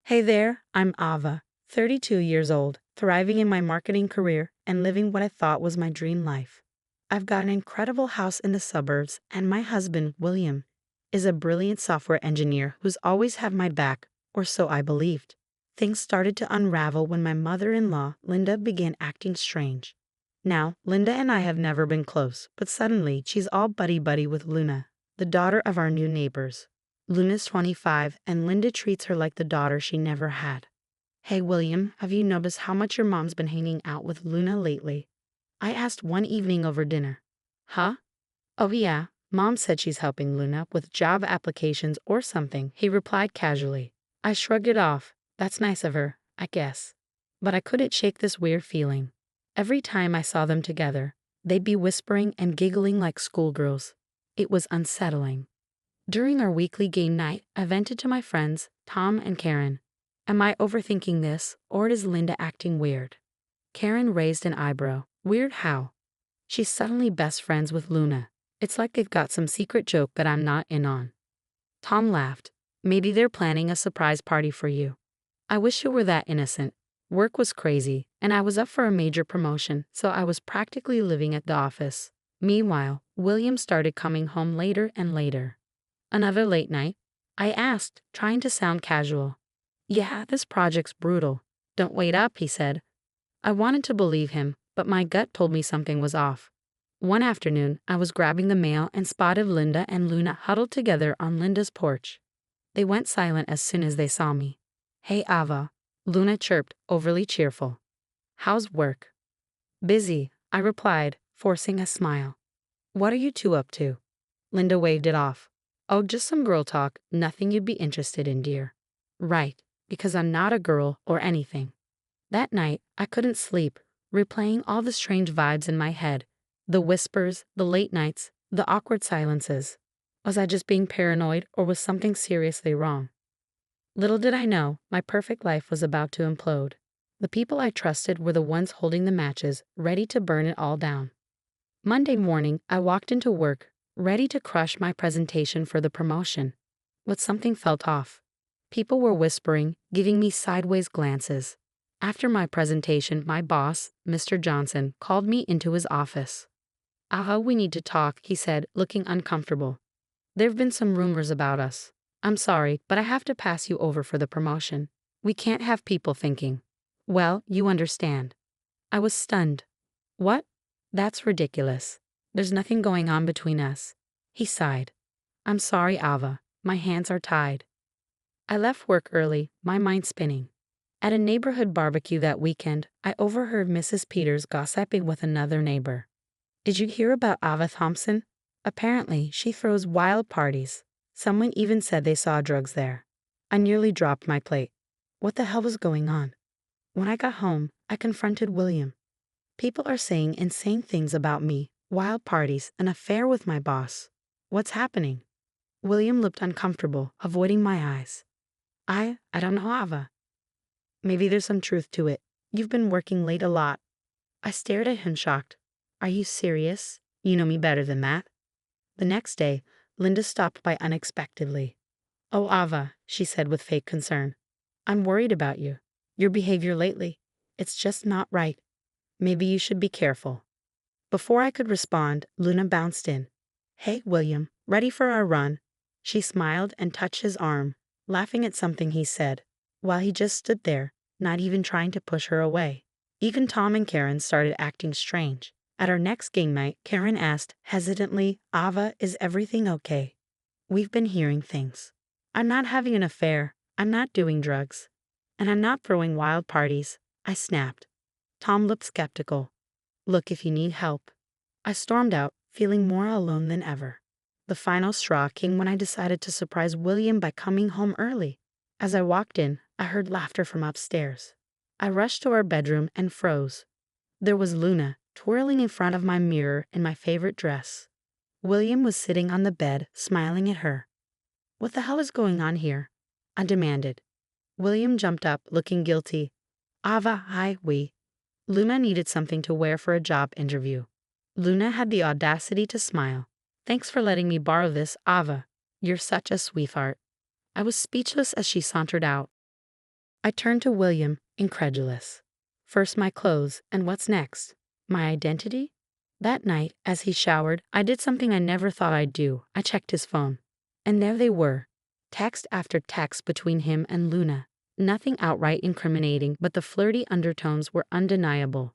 Hey there, I'm Ava, 32 years old, thriving in my marketing career and living what I thought was my dream life. I've got an incredible house in the suburbs, and my husband, William, is a brilliant software engineer who's always had my back, or so I believed. Things started to unravel when my mother-in-law, Linda, began acting strange. Now, Linda and I have never been close, but suddenly she's all buddy-buddy with Luna, the daughter of our new neighbors. Luna's 25, and Linda treats her like the daughter she never had. Hey, William, have you noticed how much your mom's been hanging out with Luna lately? I asked one evening over dinner. Huh? Oh, yeah, Mom said she's helping Luna with job applications or something, he replied casually. I shrugged it off. That's nice of her, I guess. But I couldn't shake this weird feeling. Every time I saw them together, they'd be whispering and giggling like schoolgirls. It was unsettling. During our weekly game night, I vented to my friends, Tom and Karen. Am I overthinking this, or is Linda acting weird? Karen raised an eyebrow. Weird how? She's suddenly best friends with Luna. It's like they've got some secret joke that I'm not in on. Tom laughed. Maybe they're planning a surprise party for you. I wish it were that innocent. Work was crazy, and I was up for a major promotion, so I was practically living at the office. Meanwhile, William started coming home later and later. Another late night? I asked, trying to sound casual. Yeah, this project's brutal. Don't wait up, he said. I wanted to believe him, but my gut told me something was off. One afternoon, I was grabbing the mail and spotted Linda and Luna huddled together on Linda's porch. They went silent as soon as they saw me. Hey, Ava, Luna chirped, overly cheerful. How's work? Busy, I replied, forcing a smile. What are you two up to? Linda waved it off. Oh, just some girl talk, nothing you'd be interested in, dear. Right, because I'm not a girl or anything. That night, I couldn't sleep, replaying all the strange vibes in my head. The whispers, the late nights, the awkward silences. Was I just being paranoid, or was something seriously wrong? Little did I know, my perfect life was about to implode. The people I trusted were the ones holding the matches, ready to burn it all down. Monday morning, I walked into work, ready to crush my presentation for the promotion. But something felt off. People were whispering, giving me sideways glances. After my presentation, my boss, Mr. Johnson, called me into his office. Aha, we need to talk, he said, looking uncomfortable. There've been some rumors about us. I'm sorry, but I have to pass you over for the promotion. We can't have people thinking. Well, you understand. I was stunned. What? That's ridiculous. There's nothing going on between us. He sighed. I'm sorry, Ava. My hands are tied. I left work early, my mind spinning. At a neighborhood barbecue that weekend, I overheard Mrs. Peters gossiping with another neighbor. Did you hear about Ava Thompson? Apparently, she throws wild parties. Someone even said they saw drugs there. I nearly dropped my plate. What the hell was going on? When I got home, I confronted William. People are saying insane things about me, wild parties, an affair with my boss. What's happening? William looked uncomfortable, avoiding my eyes. I don't know, Ava. Maybe there's some truth to it. You've been working late a lot. I stared at him shocked. Are you serious? You know me better than that. The next day, Linda stopped by unexpectedly. Oh, Ava, she said with fake concern. I'm worried about you. Your behavior lately. It's just not right. Maybe you should be careful. Before I could respond, Luna bounced in. Hey, William, ready for our run? She smiled and touched his arm, laughing at something he said, while he just stood there, not even trying to push her away. Even Tom and Karen started acting strange. At our next game night, Karen asked, hesitantly, Ava, is everything okay? We've been hearing things. I'm not having an affair, I'm not doing drugs, and I'm not throwing wild parties, I snapped. Tom looked skeptical. Look if you need help. I stormed out, feeling more alone than ever. The final straw came when I decided to surprise William by coming home early. As I walked in, I heard laughter from upstairs. I rushed to our bedroom and froze. There was Luna, twirling in front of my mirror in my favorite dress. William was sitting on the bed, smiling at her. What the hell is going on here? I demanded. William jumped up, looking guilty. Ava, we. Luna needed something to wear for a job interview. Luna had the audacity to smile. Thanks for letting me borrow this, Ava. You're such a sweetheart. I was speechless as she sauntered out. I turned to William, incredulous. First my clothes, and what's next? My identity? That night, as he showered, I did something I never thought I'd do. I checked his phone. And there they were. Text after text between him and Luna. Nothing outright incriminating, but the flirty undertones were undeniable.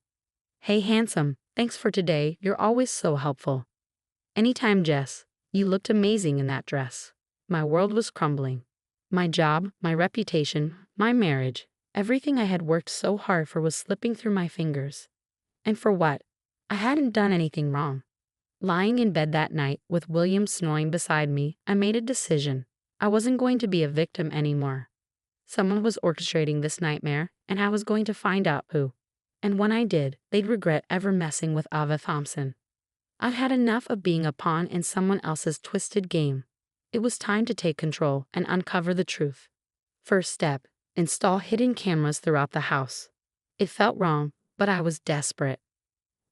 Hey handsome, thanks for today, you're always so helpful. Anytime, Jess. You looked amazing in that dress. My world was crumbling. My job, my reputation, my marriage, everything I had worked so hard for was slipping through my fingers. And for what? I hadn't done anything wrong. Lying in bed that night, with William snoring beside me, I made a decision. I wasn't going to be a victim anymore. Someone was orchestrating this nightmare, and I was going to find out who. And when I did, they'd regret ever messing with Ava Thompson. I'd had enough of being a pawn in someone else's twisted game. It was time to take control and uncover the truth. First step, install hidden cameras throughout the house. It felt wrong, but I was desperate.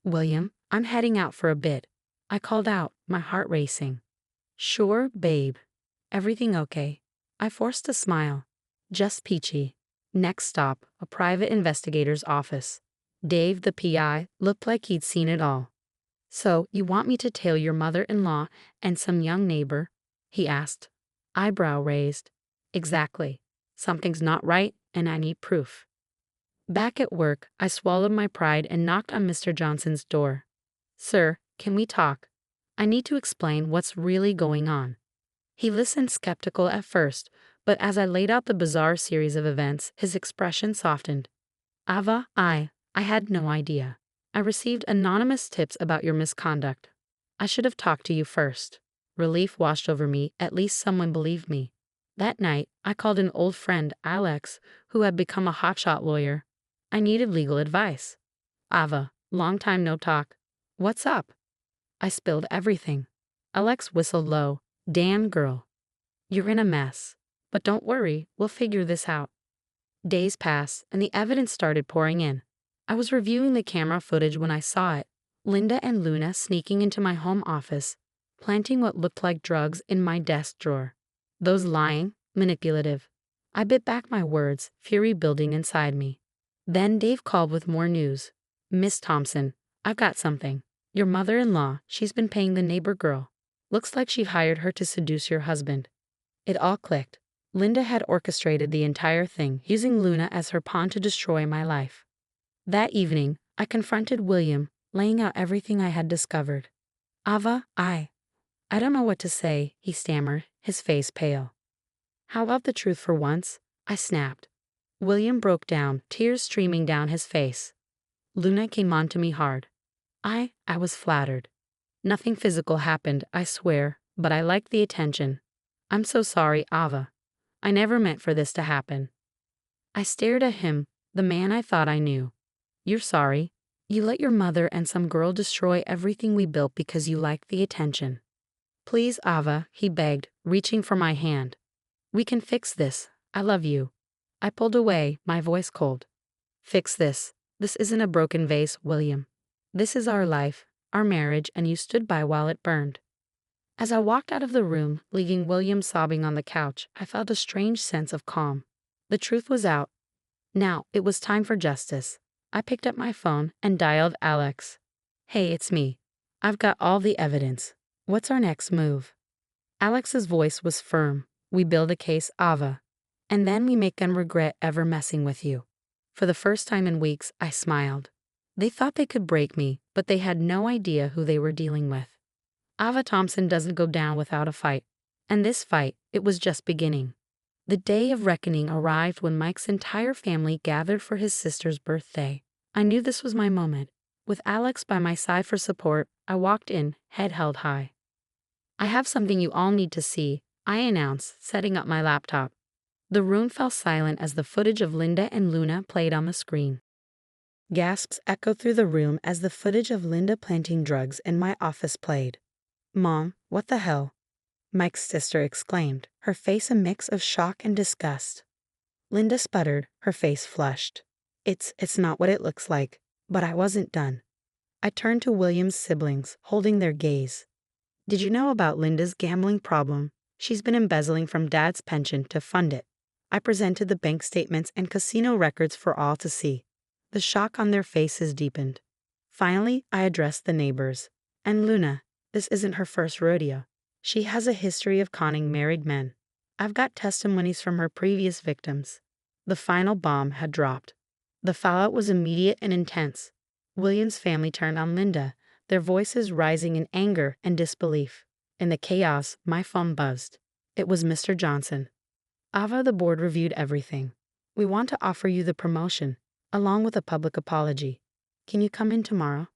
William, I'm heading out for a bit. I called out, my heart racing. Sure, babe. Everything okay? I forced a smile. Just peachy. Next stop, a private investigator's office. Dave, the PI, looked like he'd seen it all. So, you want me to tail your mother-in-law and some young neighbor? He asked. Eyebrow raised. Exactly. Something's not right, and I need proof. Back at work, I swallowed my pride and knocked on Mr. Johnson's door. Sir, can we talk? I need to explain what's really going on. He listened skeptical at first, but as I laid out the bizarre series of events, his expression softened. Ava, I had no idea. I received anonymous tips about your misconduct. I should have talked to you first. Relief washed over me, at least someone believed me. That night, I called an old friend, Alex, who had become a hotshot lawyer. I needed legal advice. Ava, long time no talk. What's up? I spilled everything. Alex whistled low. Damn girl. You're in a mess. But don't worry, we'll figure this out. Days passed, and the evidence started pouring in. I was reviewing the camera footage when I saw it. Linda and Luna sneaking into my home office, planting what looked like drugs in my desk drawer. Those lying, manipulative. I bit back my words, fury building inside me. Then Dave called with more news. Miss Thompson, I've got something. Your mother-in-law, she's been paying the neighbor girl. Looks like she hired her to seduce your husband. It all clicked. Linda had orchestrated the entire thing, using Luna as her pawn to destroy my life. That evening, I confronted William, laying out everything I had discovered. Ava, I don't know what to say, he stammered, his face pale. How about the truth for once? I snapped. William broke down, tears streaming down his face. Luna came on to me hard. I was flattered. Nothing physical happened, I swear, but I liked the attention. I'm so sorry, Ava. I never meant for this to happen. I stared at him, the man I thought I knew. You're sorry. You let your mother and some girl destroy everything we built because you liked the attention. Please, Ava, he begged, reaching for my hand. We can fix this. I love you. I pulled away, my voice cold. Fix this. This isn't a broken vase, William. This is our life, our marriage, and you stood by while it burned. As I walked out of the room, leaving William sobbing on the couch, I felt a strange sense of calm. The truth was out. Now, it was time for justice. I picked up my phone and dialed Alex. Hey, it's me. I've got all the evidence. What's our next move? Alex's voice was firm. We build a case, Ava. And then we make them regret ever messing with you. For the first time in weeks, I smiled. They thought they could break me, but they had no idea who they were dealing with. Ava Thompson doesn't go down without a fight. And this fight, it was just beginning. The day of reckoning arrived when Mike's entire family gathered for his sister's birthday. I knew this was my moment. With Alex by my side for support, I walked in, head held high. I have something you all need to see, I announced, setting up my laptop. The room fell silent as the footage of Linda and Luna played on the screen. Gasps echoed through the room as the footage of Linda planting drugs in my office played. Mom, what the hell? Mike's sister exclaimed, her face a mix of shock and disgust. Linda sputtered, her face flushed. It's not what it looks like, but I wasn't done. I turned to William's siblings, holding their gaze. Did you know about Linda's gambling problem? She's been embezzling from Dad's pension to fund it. I presented the bank statements and casino records for all to see. The shock on their faces deepened. Finally, I addressed the neighbors. And Luna, this isn't her first rodeo. She has a history of conning married men. I've got testimonies from her previous victims. The final bomb had dropped. The fallout was immediate and intense. William's family turned on Linda, their voices rising in anger and disbelief. In the chaos, my phone buzzed. It was Mr. Johnson. Ava, the board reviewed everything. We want to offer you the promotion, along with a public apology. Can you come in tomorrow?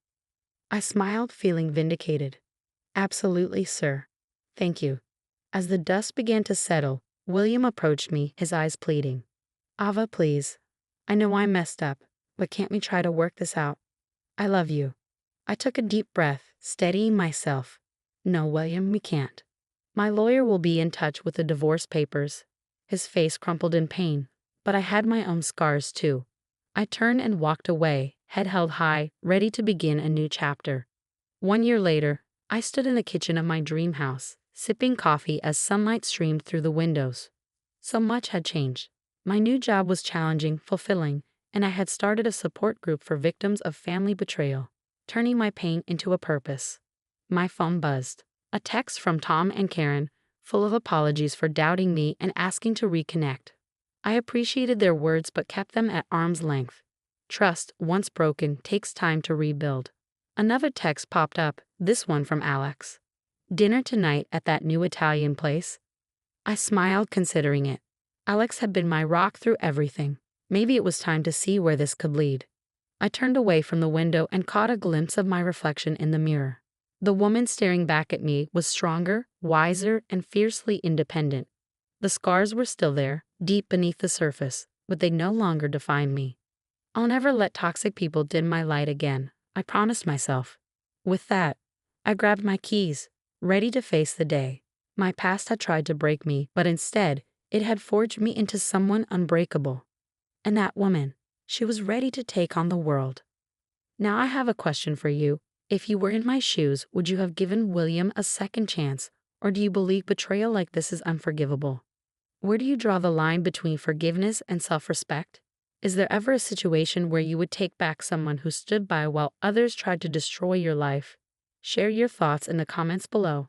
I smiled, feeling vindicated. Absolutely, sir. Thank you. As the dust began to settle, William approached me, his eyes pleading. Ava, please. I know I messed up, but can't we try to work this out? I love you. I took a deep breath, steadying myself. No, William, we can't. My lawyer will be in touch with the divorce papers. His face crumpled in pain, but I had my own scars too. I turned and walked away, head held high, ready to begin a new chapter. 1 year later, I stood in the kitchen of my dream house, sipping coffee as sunlight streamed through the windows. So much had changed. My new job was challenging, fulfilling, and I had started a support group for victims of family betrayal, turning my pain into a purpose. My phone buzzed. A text from Tom and Karen, full of apologies for doubting me and asking to reconnect. I appreciated their words but kept them at arm's length. Trust, once broken, takes time to rebuild. Another text popped up, this one from Alex. Dinner tonight at that new Italian place? I smiled, considering it. Alex had been my rock through everything. Maybe it was time to see where this could lead. I turned away from the window and caught a glimpse of my reflection in the mirror. The woman staring back at me was stronger, wiser, and fiercely independent. The scars were still there, deep beneath the surface, but they no longer defined me. I'll never let toxic people dim my light again, I promised myself. With that, I grabbed my keys, ready to face the day. My past had tried to break me, but instead, it had forged me into someone unbreakable. And that woman, she was ready to take on the world. Now I have a question for you. If you were in my shoes, would you have given William a second chance, or do you believe betrayal like this is unforgivable? Where do you draw the line between forgiveness and self-respect? Is there ever a situation where you would take back someone who stood by while others tried to destroy your life? Share your thoughts in the comments below.